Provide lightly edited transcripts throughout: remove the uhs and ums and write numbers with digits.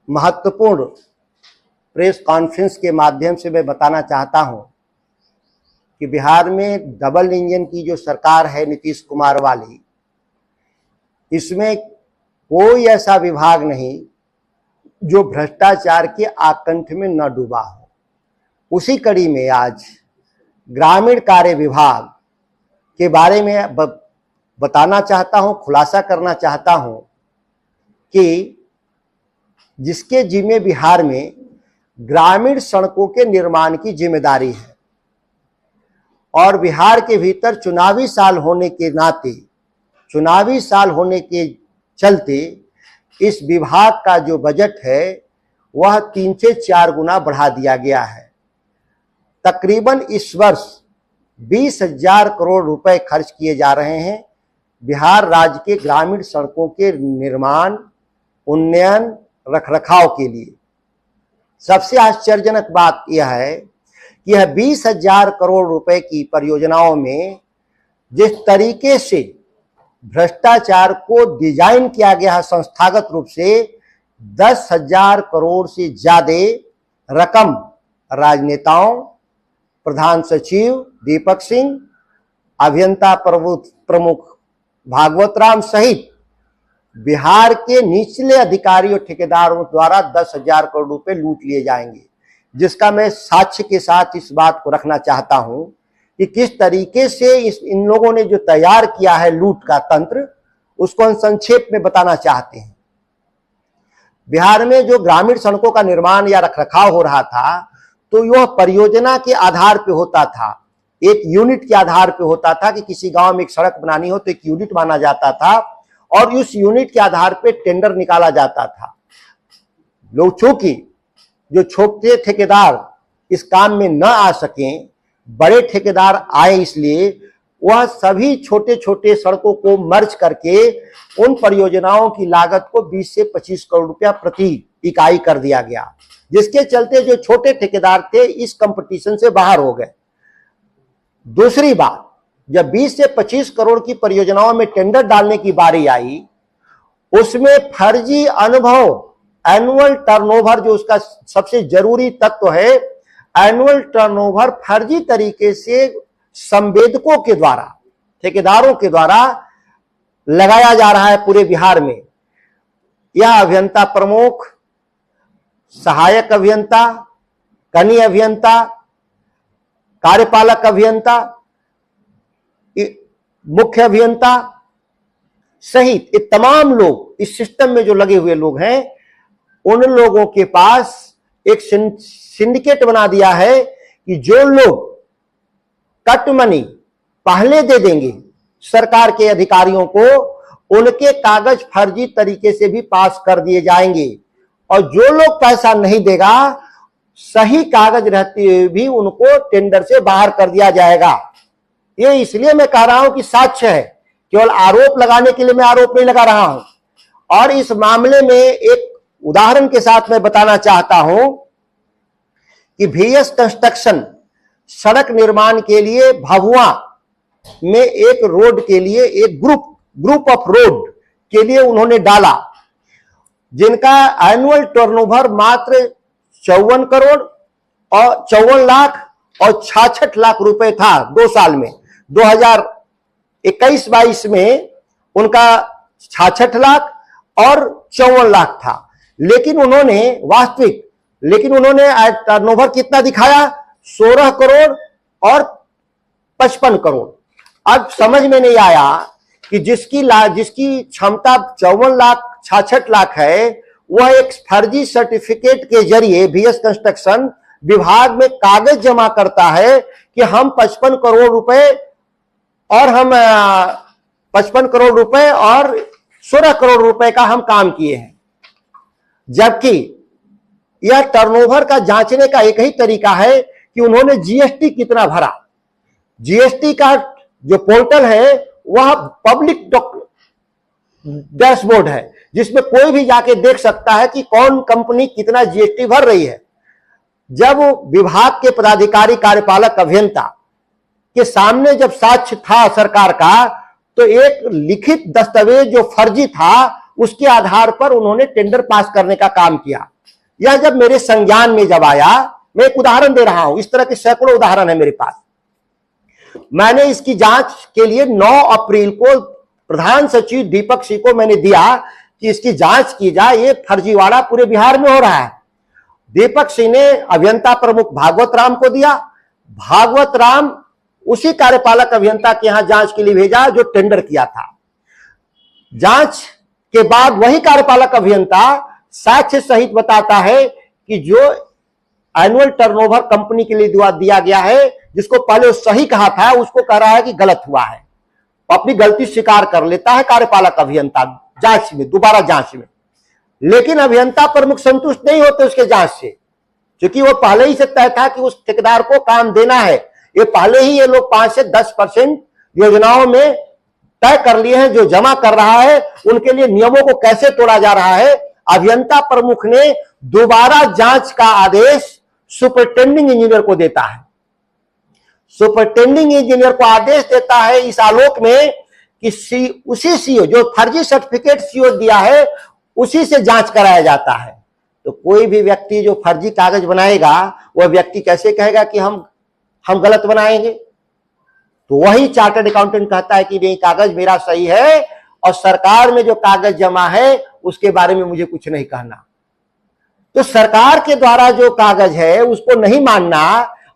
महत्वपूर्ण press conference के माध्यम से मैं बताना चाहता हूं कि बिहार में डबल इंजन की जो सरकार है नीतीश कुमार वाली, इसमें कोई ऐसा विभाग नहीं जो भ्रष्टाचार के आकंठ में न डूबा हो। उसी कड़ी में आज ग्रामीण कार्य विभाग के बारे में बताना चाहता हूं, खुलासा करना चाहता हूं कि जिसके जिम्मे बिहार में ग्रामीण सड़कों के निर्माण की जिम्मेदारी है और बिहार के भीतर चुनावी साल होने के नाते, चुनावी साल होने के चलते इस विभाग का जो बजट है वह 3 से 4 गुना बढ़ा दिया गया है। तकरीबन इस वर्ष 20,000 करोड़ रुपए खर्च किए जा रहे हैं बिहार राज्य के ग्रामीण सड़कों के निर्माण, उन्नयन, रखरखाव के लिए। सबसे आश्चर्यजनक बात यह है कि यह 20,000 करोड़ रुपए की परियोजनाओं में जिस तरीके से भ्रष्टाचार को डिजाइन किया गया है संस्थागत रूप से, 10,000 करोड़ से ज्यादा रकम राजनेताओं, प्रधान सचिव दीपक सिंह, अभियंता प्रमुख भागवत राम सहित बिहार के निचले अधिकारियों और ठेकेदारों द्वारा 10,000 करोड़ रुपए लूट लिए जाएंगे, जिसका मैं साक्ष्य के साथ इस बात को रखना चाहता हूं कि किस तरीके से इन लोगों ने जो तैयार किया है लूट का तंत्र, उसको हम संक्षेप में बताना चाहते हैं। बिहार में जो ग्रामीण सड़कों का निर्माण या रखरखाव हो रहा था, तो यह परियोजना के आधार पे होता था, एक यूनिट के आधार पे होता था कि किसी गांव में एक सड़क बनानी हो तो एक यूनिट माना जाता था और उस यूनिट के आधार पे टेंडर निकाला जाता था। लोग चूंकि जो छोटे ठेकेदार इस काम में न आ सकें, बड़े ठेकेदार आए, इसलिए वह सभी छोटे छोटे सड़कों को मर्ज करके उन परियोजनाओं की लागत को 20 से 25 करोड़ रुपया प्रति इकाई कर दिया गया, जिसके चलते जो छोटे ठेकेदार थे इस कंपटीशन से बाहर हो गए। दूसरी बात, जब 20 से 25 करोड़ की परियोजनाओं में टेंडर डालने की बारी आई, उसमें फर्जी अनुभव, एनुअल टर्नओवर जो उसका सबसे जरूरी तत्व है, एनुअल टर्नओवर फर्जी तरीके से संवेदकों के द्वारा, ठेकेदारों के द्वारा लगाया जा रहा है पूरे बिहार में। यह अभियंता प्रमुख, सहायक अभियंता, कनीय अभियंता, कार्यपालक अभियंता, मुख्य अभियंता सहित ये तमाम लोग इस सिस्टम में जो लगे हुए लोग हैं, उन लोगों के पास एक सिंडिकेट बना दिया है कि जो लोग कट मनी पहले दे देंगे सरकार के अधिकारियों को, उनके कागज फर्जी तरीके से भी पास कर दिए जाएंगे और जो लोग पैसा नहीं देगा, सही कागज रहते हुए भी उनको टेंडर से बाहर कर दिया जाएगा। ये इसलिए मैं कह रहा हूं कि साक्ष्य है, केवल आरोप लगाने के लिए मैं आरोप नहीं लगा रहा हूं। और इस मामले में एक उदाहरण के साथ मैं बताना चाहता हूं कि VS कंस्ट्रक्शन सड़क निर्माण के लिए भभुआ में एक रोड के लिए एक ग्रुप ऑफ रोड के लिए उन्होंने डाला, जिनका एनुअल टर्नओवर मात्र 54 करोड़ और 54 लाख और 66 लाख रुपए था 2 साल में। 2021-22 में उनका 66 लाख और 54 लाख था, लेकिन उन्होंने टर्नओवर कितना दिखाया? 16 करोड़ और 55 करोड़। अब समझ में नहीं आया कि जिसकी क्षमता 54 लाख 66 लाख है, वह एक फर्जी सर्टिफिकेट के जरिए VS कंस्ट्रक्शन विभाग में कागज जमा करता है कि हम 55 करोड़ रुपए और 16 करोड़ रुपए का हम काम किए हैं, जबकि यह टर्नओवर का जांचने का एक ही तरीका है कि उन्होंने GST कितना भरा। GST का जो पोर्टल है वह पब्लिक डैशबोर्ड है, जिसमें कोई भी जाके देख सकता है कि कौन कंपनी कितना GST भर रही है। जब विभाग के पदाधिकारी, कार्यपालक अभियंता के सामने जब साक्ष्य था सरकार का, तो एक लिखित दस्तावेज जो फर्जी था उसके आधार पर उन्होंने टेंडर पास करने का काम किया। यह जब मेरे संज्ञान में जब आया, मैं एक उदाहरण दे रहा हूं, इस तरह के सैकड़ों उदाहरण है मेरे पास। मैंने इसकी जांच के लिए 9 अप्रैल को प्रधान सचिव दीपक सिंह को मैंने दिया कि इसकी जांच की जाए, ये फर्जीवाड़ा पूरे बिहार में हो रहा है। दीपक सिंह ने अभियंता प्रमुख भागवत राम को दिया। भागवत राम उसी कार्यपालक अभियंता के यहां जांच के लिए भेजा जो टेंडर किया था। जांच के बाद वही कार्यपालक अभियंता साक्ष्य सहित बताता है कि जो एनुअल टर्नओवर कंपनी के लिए दिया गया है, जिसको पहले सही कहा था, उसको कह रहा है कि गलत हुआ है। अपनी गलती स्वीकार कर लेता है कार्यपालक अभियंता जांच में, दोबारा जांच में। लेकिन अभियंता प्रमुख संतुष्ट नहीं होते उसके जांच से, क्योंकि वो पहले ही से तय था कि उस ठेकेदार को काम देना है। ये पहले ही ये लोग 5 से 10% योजनाओं में तय कर लिए हैं। जो जमा कर रहा है उनके लिए नियमों को कैसे तोड़ा जा रहा है। अभियंता प्रमुख ने दोबारा जांच का आदेश सुपरिटेंडिंग इंजीनियर को देता है। सुपरिटेंडिंग इंजीनियर को आदेश देता है इस आलोक में कि उसी सीओ जो फर्जी सर्टिफिकेट सीओ दिया है, उसी से जांच कराया जाता है। तो कोई भी व्यक्ति जो फर्जी कागज बनाएगा, वह व्यक्ति कैसे कहेगा कि हम गलत बनाएंगे। तो वही चार्टर्ड अकाउंटेंट कहता है कि नहीं, कागज मेरा सही है और सरकार में जो कागज जमा है उसके बारे में मुझे कुछ नहीं कहना। तो सरकार के द्वारा जो कागज है उसको नहीं मानना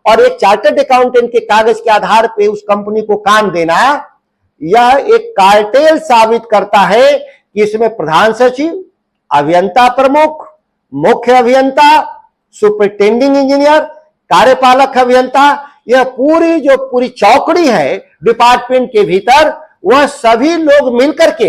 और एक चार्टर्ड अकाउंटेंट के कागज के आधार पे उस कंपनी को काम देना, यह एक कार्टेल साबित करता है कि इसमें प्रधान सचिव, अभियंता प्रमुख, मुख्य अभियंता, सुपरिटेंडिंग इंजीनियर, कार्यपालक अभियंता, यह पूरी चौकड़ी है डिपार्टमेंट के भीतर, वह सभी लोग मिलकर के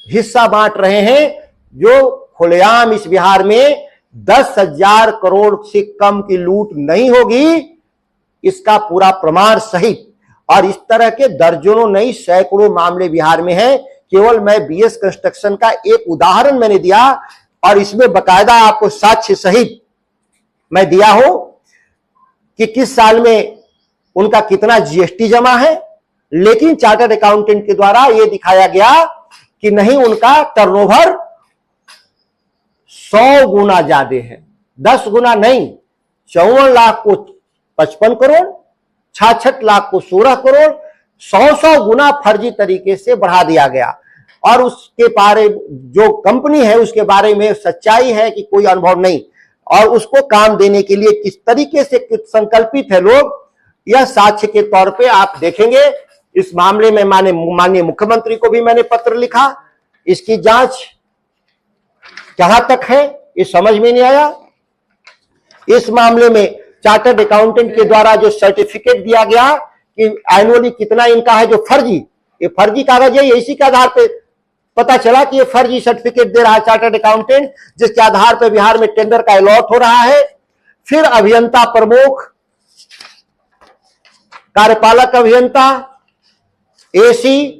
हिस्सा बांट रहे हैं। जो खुलेआम इस बिहार में 10,000 करोड़ से कम की लूट नहीं होगी, इसका पूरा प्रमाण सहित। और इस तरह के दर्जनों नहीं सैकड़ों मामले बिहार में हैं। केवल मैं बीएस कंस्ट्रक्शन का एक उदाहरण मैंने दिया और इसमें बकायदा आपको साक्ष्य सहित मैं दिया हूं कि किस साल में उनका कितना जीएसटी जमा है। लेकिन चार्टर्ड अकाउंटेंट के द्वारा यह दिखाया गया कि नहीं, उनका टर्नओवर 100 गुना ज्यादा है, 10 गुना नहीं। 54 लाख को 55 करोड़, 66 लाख को 16 करोड़, 100 गुना फर्जी तरीके से बढ़ा दिया गया। और उसके बारे जो कंपनी है उसके बारे में सच्चाई है कि कोई अनुभव नहीं, और उसको काम देने के लिए किस तरीके से संकल्पित है लोग, यह साक्ष्य के तौर पे आप देखेंगे। इस मामले में माननीय मुख्यमंत्री को भी मैंने पत्र लिखा। इसकी जांच कहां तक है ये समझ में नहीं आया। इस मामले में चार्टर्ड अकाउंटेंट के द्वारा जो सर्टिफिकेट दिया गया कि एनुअली कितना इनका है, जो फर्जी, ये फर्जी कागज है, इसी के आधार पे पता चला कि ये फर्जी सर्टिफिकेट दे रहा है चार्टर्ड अकाउंटेंट, जिसके आधार पर बिहार में टेंडर का अलॉट हो रहा है। फिर अभियंता प्रमुख, कार्यपालक अभियंता, एसी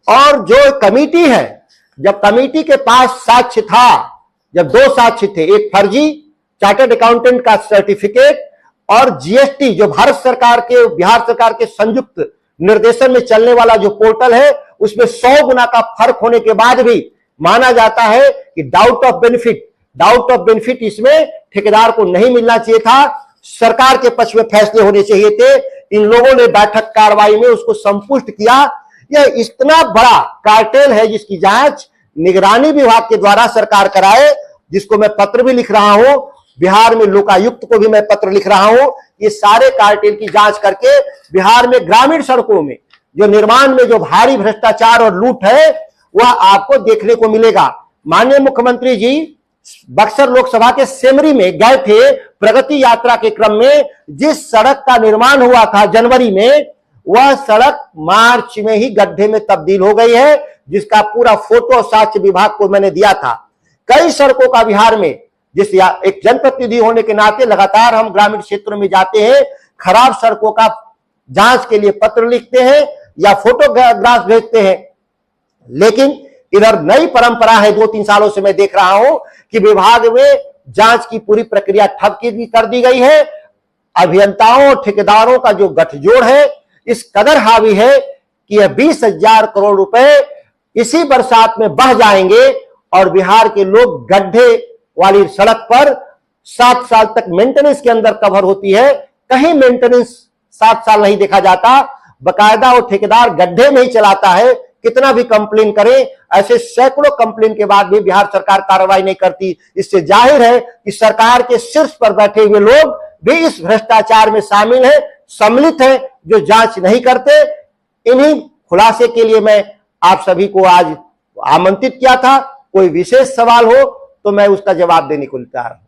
और जो कमेटी है, जब कमेटी के पास साक्ष्य था, जब 2 साक्ष्य थे, एक फर्जी चार्टर्ड अकाउंटेंट का सर्टिफिकेट और जीएसटी जो भारत सरकार के, बिहार सरकार के संयुक्त निर्देशन में चलने वाला जो पोर्टल है, उसमें 100 गुना का फर्क होने के बाद भी माना जाता है कि डाउट ऑफ बेनिफिट इसमें ठेकेदार को नहीं मिलना चाहिए था, सरकार के पक्ष में फैसले होने चाहिए थे। इन लोगों ने बैठक कार्रवाई में उसको संपुष्ट किया। यह इतना बड़ा कार्टेल है जिसकी जांच निगरानी विभाग के द्वारा सरकार कराए, जिसको मैं पत्र भी लिख रहा हूं, बिहार में लोकायुक्त को भी मैं पत्र लिख रहा हूं। ये सारे कार्टेल की जांच करके बिहार में ग्रामीण सड़कों में जो निर्माण में जो भारी भ्रष्टाचार और लूट है, वह आपको देखने को मिलेगा। माननीय मुख्यमंत्री जी बक्सर लोकसभा के सेमरी में गए थे प्रगति यात्रा के क्रम में। जिस सड़क का निर्माण हुआ था जनवरी में, वह सड़क मार्च में ही गड्ढे में तब्दील हो गई है, जिसका पूरा फोटो साक्ष्य विभाग को मैंने दिया था। कई सड़कों का बिहार में, जिस एक जनप्रतिनिधि होने के नाते लगातार हम ग्रामीण क्षेत्रों में जाते हैं, खराब सड़कों का जांच के लिए पत्र लिखते हैं या फोटोग्राफ भेजते हैं। लेकिन इधर नई परंपरा है, 2-3 सालों से मैं देख रहा हूं कि विभाग में जांच की पूरी प्रक्रिया ठप कर दी गई है। अभियंताओं और ठेकेदारों का जो गठजोड़ है इस कदर हावी है कि यह 20,000 करोड़ रुपए इसी बरसात में बह जाएंगे और बिहार के लोग गड्ढे वाली सड़क पर 7 साल तक मेंटेनेंस के अंदर कवर होती है। कहीं मेंटेनेंस 7 साल नहीं देखा जाता, बकायदा वो ठेकेदार गड्ढे में ही चलाता है। कितना भी कंप्लेन करें, ऐसे सैकड़ों कंप्लेन के बाद भी बिहार सरकार कार्रवाई नहीं करती। इससे जाहिर है कि सरकार के शीर्ष पर बैठे हुए लोग भी इस भ्रष्टाचार में शामिल हैं, सम्मिलित हैं, जो जांच नहीं करते। इन्हीं खुलासे के लिए मैं आप सभी को आज आमंत्रित किया था। कोई विशेष सवाल हो तो मैं उसका जवाब देने को तैयार हूं।